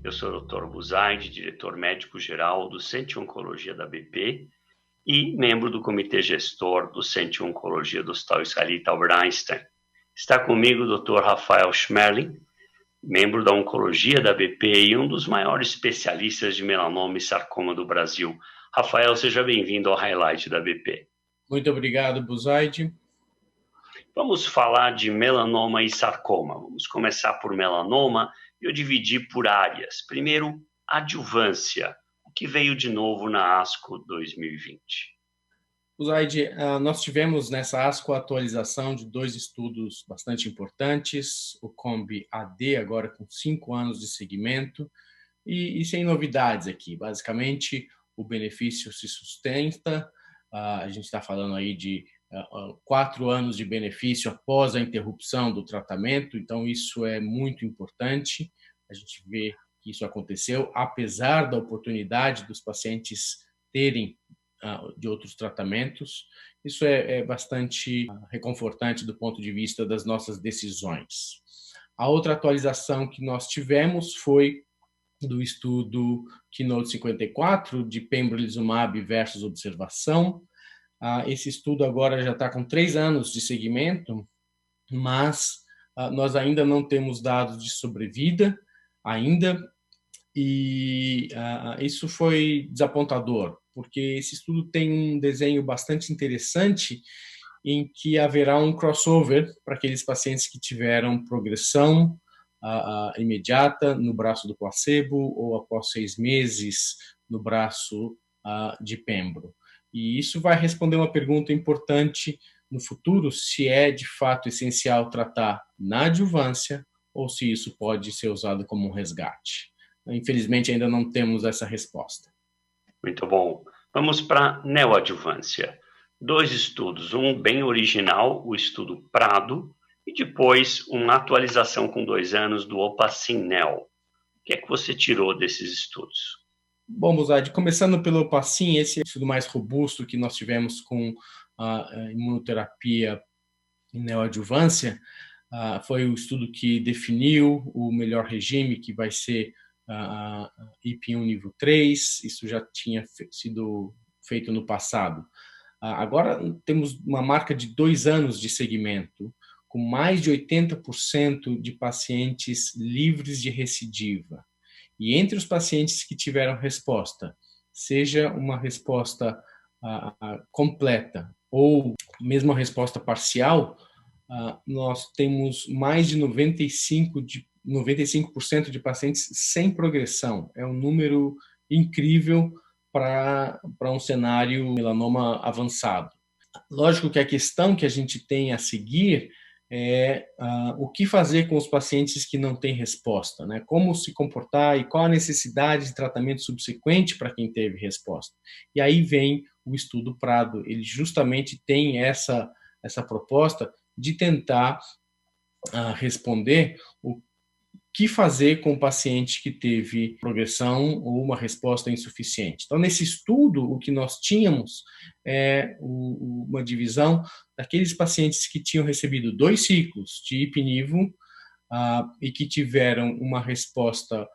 Eu sou o Dr. Buzaide, diretor médico-geral do Centro de Oncologia da BP e membro do comitê gestor do Centro de Oncologia do Hospital Israelita Albert Einstein. Está comigo o Dr. Rafael Schmerling, membro da Oncologia da BP e um dos maiores especialistas de melanoma e sarcoma do Brasil. Rafael, seja bem-vindo ao Highlight da BP. Muito obrigado, Buzaide. Vamos falar de melanoma e sarcoma. Vamos começar por melanoma e eu dividi por áreas. Primeiro, adjuvância, o que veio de novo na ASCO 2020. Buzaide, nós tivemos nessa ASCO a atualização de 2 estudos bastante importantes, o COMBI-AD, agora com 5 anos de seguimento, e sem novidades aqui. Basicamente, o benefício se sustenta, a gente está falando aí de 4 anos de benefício após a interrupção do tratamento, então isso é muito importante. A gente vê que isso aconteceu, apesar da oportunidade dos pacientes terem de outros tratamentos. Isso é bastante reconfortante do ponto de vista das nossas decisões. A outra atualização que nós tivemos foi do estudo KEYNOTE-54 de pembrolizumab versus observação. Esse estudo agora já está com 3 anos de seguimento, mas nós ainda não temos dados de sobrevida ainda, e isso foi desapontador, porque esse estudo tem um desenho bastante interessante em que haverá um crossover para aqueles pacientes que tiveram progressão imediata no braço do placebo ou após 6 meses no braço de pembro. E isso vai responder uma pergunta importante no futuro, se é de fato essencial tratar na adjuvância ou se isso pode ser usado como um resgate. Infelizmente, ainda não temos essa resposta. Muito bom. Vamos para neoadjuvância. 2 estudos, um bem original, o estudo Prado, e depois uma atualização com 2 anos do Opacin-Nel. O que é que você tirou desses estudos? Bom, Buzaide, começando pelo Opacin, esse é o estudo mais robusto que nós tivemos com a imunoterapia em neoadjuvância. Foi o estudo que definiu o melhor regime, que vai ser IP1 nível 3, isso já tinha sido feito no passado. Agora temos uma marca de 2 anos de segmento, com mais de 80% de pacientes livres de recidiva. E entre os pacientes que tiveram resposta, seja uma resposta completa ou mesmo uma resposta parcial, nós temos mais de 95% de pacientes sem progressão. É um número incrível para um cenário melanoma avançado. Lógico que a questão que a gente tem a seguir é o que fazer com os pacientes que não têm resposta, né? Como se comportar e qual a necessidade de tratamento subsequente para quem teve resposta. E aí vem o estudo Prado, ele justamente tem essa proposta de tentar responder o que fazer com o paciente que teve progressão ou uma resposta insuficiente. Então, nesse estudo, o que nós tínhamos é uma divisão daqueles pacientes que tinham recebido 2 ciclos de Ipi/Nivo e que tiveram uma resposta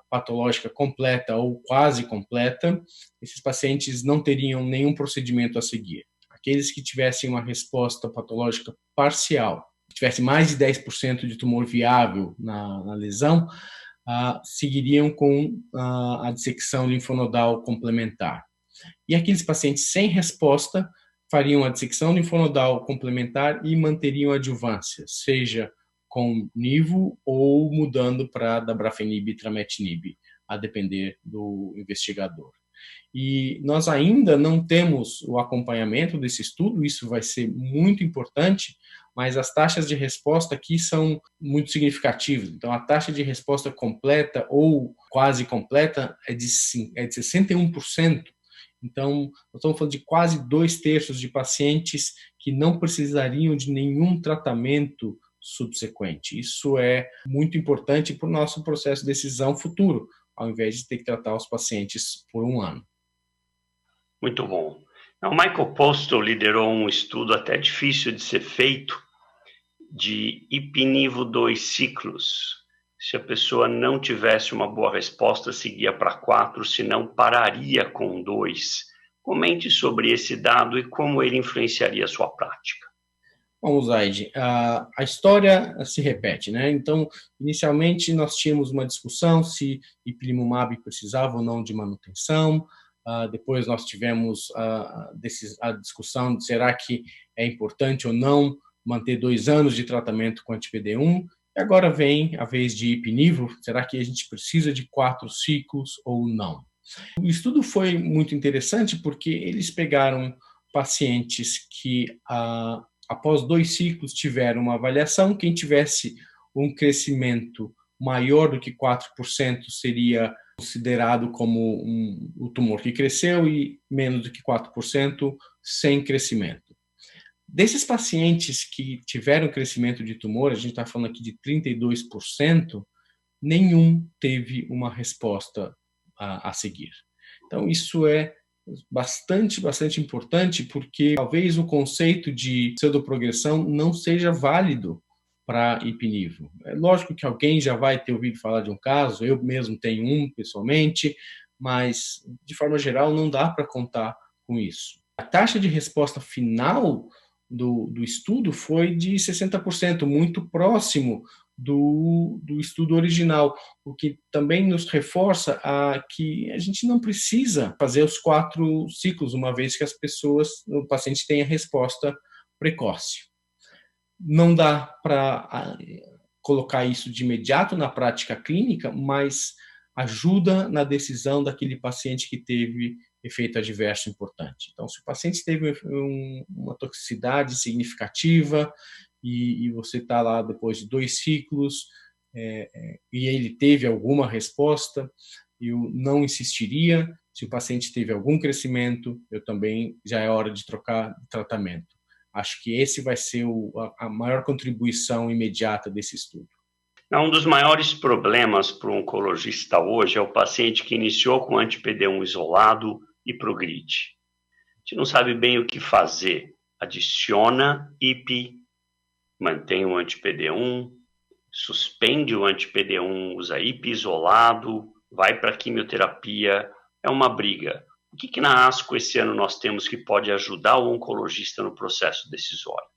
patológica completa ou quase completa. Esses pacientes não teriam nenhum procedimento a seguir. Aqueles que tivessem uma resposta patológica parcial, tivesse mais de 10% de tumor viável na lesão, seguiriam com a dissecção linfonodal complementar. E aqueles pacientes sem resposta fariam a dissecção linfonodal complementar e manteriam a adjuvância, seja com nivo ou mudando para dabrafenib e trametinib, a depender do investigador. E nós ainda não temos o acompanhamento desse estudo, isso vai ser muito importante, mas as taxas de resposta aqui são muito significativas. Então, a taxa de resposta completa ou quase completa é de 61%. Então, nós estamos falando de quase 2/3 de pacientes que não precisariam de nenhum tratamento subsequente. Isso é muito importante para o nosso processo de decisão futuro, ao invés de ter que tratar os pacientes por 1 ano. Muito bom. O Michael Postel liderou um estudo até difícil de ser feito de Ipi/Nivo 2 ciclos. Se a pessoa não tivesse uma boa resposta, seguia para 4, se não, pararia com 2. Comente sobre esse dado e como ele influenciaria a sua prática. Bom, Zaid, a história se repete, né? Então, inicialmente nós tínhamos uma discussão se ipilimumab precisava ou não de manutenção. Depois nós tivemos a discussão de será que é importante ou não manter 2 anos de tratamento com anti-PD1. E agora vem a vez de ipinivo, será que a gente precisa de 4 ciclos ou não? O estudo foi muito interessante porque eles pegaram pacientes que após 2 ciclos tiveram uma avaliação, quem tivesse um crescimento maior do que 4% seria considerado como o tumor que cresceu e menos do que 4% sem crescimento. Desses pacientes que tiveram crescimento de tumor, a gente está falando aqui de 32%, nenhum teve uma resposta a seguir. Então, isso é bastante importante, porque talvez o conceito de pseudoprogressão não seja válido para ipinivo. É lógico que alguém já vai ter ouvido falar de um caso, eu mesmo tenho um pessoalmente, mas de forma geral não dá para contar com isso. A taxa de resposta final do estudo foi de 60%, muito próximo do estudo original, o que também nos reforça que a gente não precisa fazer os 4 ciclos, uma vez que o paciente tenha resposta precoce. Não dá para colocar isso de imediato na prática clínica, mas ajuda na decisão daquele paciente que teve efeito adverso importante. Então, se o paciente teve uma toxicidade significativa e você está lá depois de 2 ciclos e ele teve alguma resposta, eu não insistiria. Se o paciente teve algum crescimento, eu também já é hora de trocar de tratamento. Acho que esse vai ser a maior contribuição imediata desse estudo. Um dos maiores problemas para o oncologista hoje é o paciente que iniciou com anti-PD1 isolado e progride. A gente não sabe bem o que fazer. Adiciona IP, mantém o anti-PD1, suspende o anti-PD1, usa IP isolado, vai para a quimioterapia. É uma briga. O que na ASCO esse ano nós temos que pode ajudar o oncologista no processo decisório?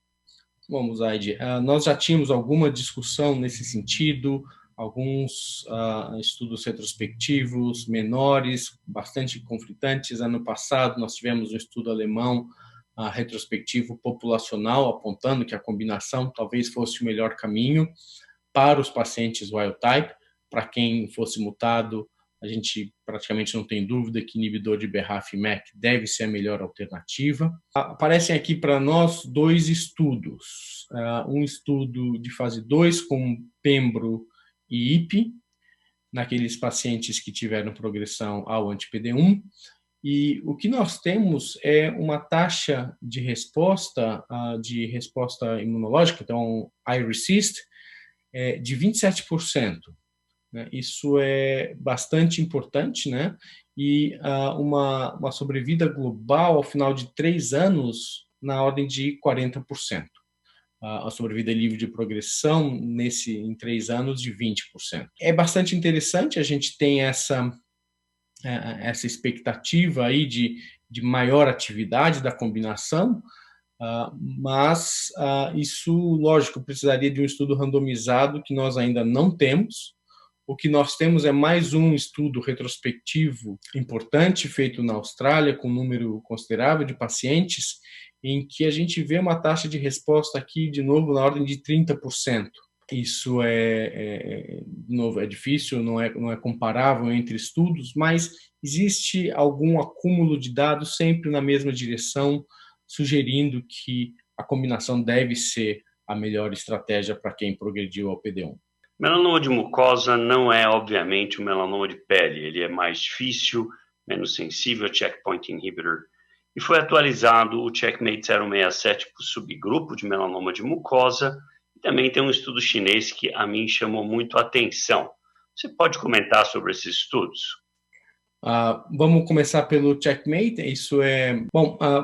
Bom, Zaid, nós já tínhamos alguma discussão nesse sentido, alguns estudos retrospectivos menores, bastante conflitantes. Ano passado, nós tivemos um estudo alemão retrospectivo populacional, apontando que a combinação talvez fosse o melhor caminho para os pacientes wild type. Para quem fosse mutado, a gente praticamente não tem dúvida que inibidor de BRAF e MEK deve ser a melhor alternativa. Aparecem aqui para nós 2 estudos. Um estudo de fase 2 com pembro e IP, naqueles pacientes que tiveram progressão ao anti-PD1. E o que nós temos é uma taxa de resposta imunológica, então iRECIST, de 27%. Isso é bastante importante, né? E uma sobrevida global ao final de 3 anos na ordem de 40%. A sobrevida livre de progressão em 3 anos de 20%. É bastante interessante, a gente tem essa expectativa aí de maior atividade da combinação, mas isso, lógico, precisaria de um estudo randomizado que nós ainda não temos. O que nós temos é mais um estudo retrospectivo importante, feito na Austrália, com um número considerável de pacientes, em que a gente vê uma taxa de resposta aqui, de novo, na ordem de 30%. Isso de novo, é difícil, não é comparável entre estudos, mas existe algum acúmulo de dados sempre na mesma direção, sugerindo que a combinação deve ser a melhor estratégia para quem progrediu ao PD1. Melanoma de mucosa não é, obviamente, um melanoma de pele. Ele é mais difícil, menos sensível a checkpoint inhibitor. E foi atualizado o CheckMate 067 para o subgrupo de melanoma de mucosa. E também tem um estudo chinês que a mim chamou muito a atenção. Você pode comentar sobre esses estudos? Vamos começar pelo CheckMate.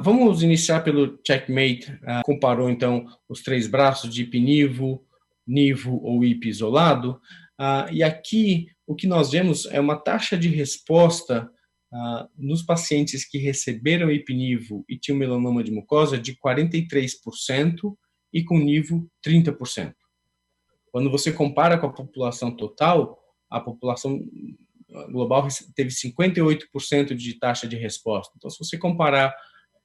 Vamos iniciar pelo CheckMate. Comparou, então, os 3 braços de ipinivo, nivo ou IP isolado. E aqui o que nós vemos é uma taxa de resposta nos pacientes que receberam ipinivo e tinham melanoma de mucosa de 43% e com nivo 30%. Quando você compara com a população total, a população global teve 58% de taxa de resposta. Então, se você comparar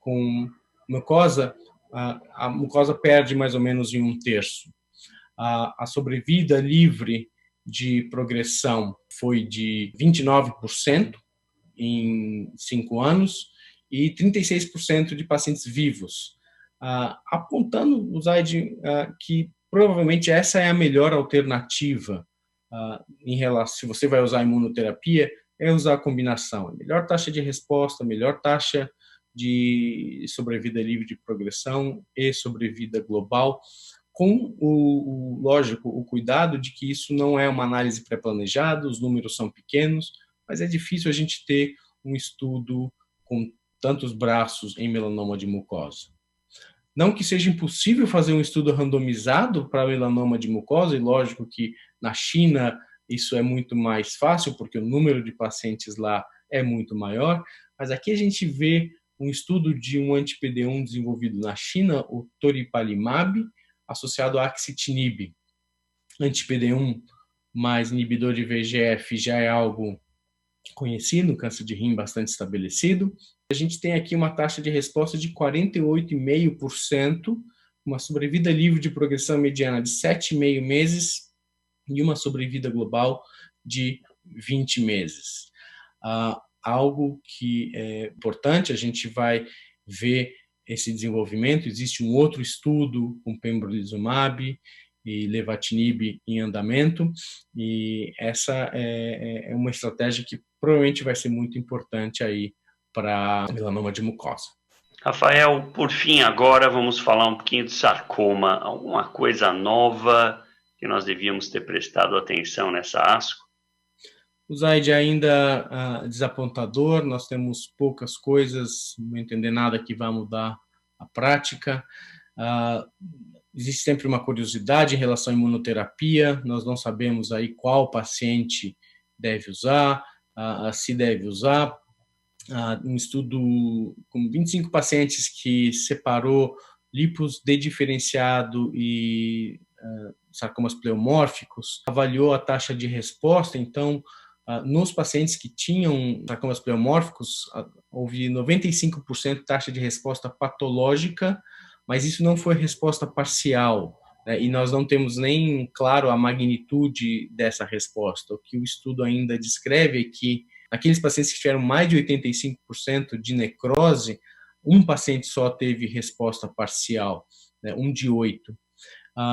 com mucosa, a mucosa perde mais ou menos em 1/3. A sobrevida livre de progressão foi de 29% em 5 anos e 36% de pacientes vivos, apontando, Zaid, que provavelmente essa é a melhor alternativa em relação, se você vai usar imunoterapia, é usar a combinação. Melhor taxa de resposta, melhor taxa de sobrevida livre de progressão e sobrevida global, com lógico, o cuidado de que isso não é uma análise pré-planejada, os números são pequenos, mas é difícil a gente ter um estudo com tantos braços em melanoma de mucosa. Não que seja impossível fazer um estudo randomizado para melanoma de mucosa, e lógico que na China isso é muito mais fácil, porque o número de pacientes lá é muito maior, mas aqui a gente vê um estudo de um anti-PD-1 desenvolvido na China, o toripalimab, associado a axitinib. Anti-PD-1 mais inibidor de VEGF já é algo conhecido, câncer de rim bastante estabelecido. A gente tem aqui uma taxa de resposta de 48,5%, uma sobrevida livre de progressão mediana de 7,5 meses e uma sobrevida global de 20 meses. Algo que é importante, a gente vai ver esse desenvolvimento. Existe um outro estudo com pembrolizumab e lenvatinib em andamento, e essa é uma estratégia que provavelmente vai ser muito importante aí para melanoma de mucosa. Rafael, por fim, agora vamos falar um pouquinho de sarcoma. Alguma coisa nova que nós devíamos ter prestado atenção nessa ASCO? O Zaid ainda desapontador, nós temos poucas coisas, não entender nada que vá mudar a prática. Existe sempre uma curiosidade em relação à imunoterapia, nós não sabemos aí qual paciente deve usar, se deve usar. Um estudo com 25 pacientes que separou lipos dediferenciado e sarcomas pleomórficos, avaliou a taxa de resposta. Então, nos pacientes que tinham sarcomas pleomórficos, houve 95% de taxa de resposta patológica, mas isso não foi resposta parcial, né? E nós não temos nem, claro, a magnitude dessa resposta. O que o estudo ainda descreve é que aqueles pacientes que tiveram mais de 85% de necrose, um paciente só teve resposta parcial, né? 1 de 8.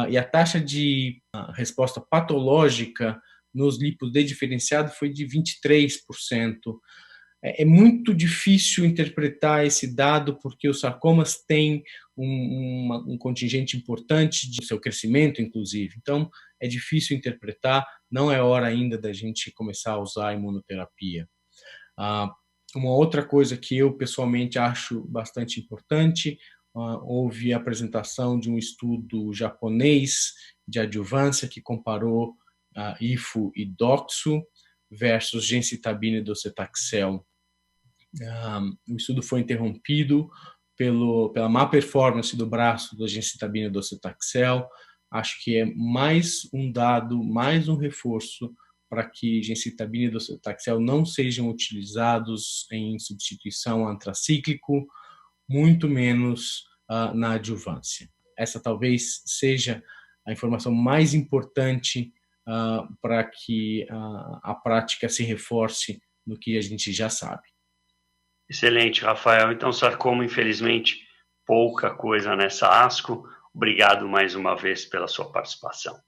E a taxa de resposta patológica nos lipos dediferenciados foi de 23%. É muito difícil interpretar esse dado, porque os sarcomas têm um contingente importante de seu crescimento, inclusive. Então, é difícil interpretar, não é hora ainda da gente começar a usar a imunoterapia. Uma outra coisa que eu pessoalmente acho bastante importante, houve a apresentação de um estudo japonês de adjuvância que comparou IFO e DOXO versus gemcitabina e docetaxel. O estudo foi interrompido pela má performance do braço da gemcitabina e docetaxel. Acho que é mais um dado, mais um reforço para que gemcitabina e docetaxel não sejam utilizados em substituição a antracíclico, muito menos na adjuvância. Essa talvez seja a informação mais importante para que a prática se reforce no que a gente já sabe. Excelente, Rafael. Então, sarcoma, infelizmente, pouca coisa nessa ASCO. Obrigado mais uma vez pela sua participação.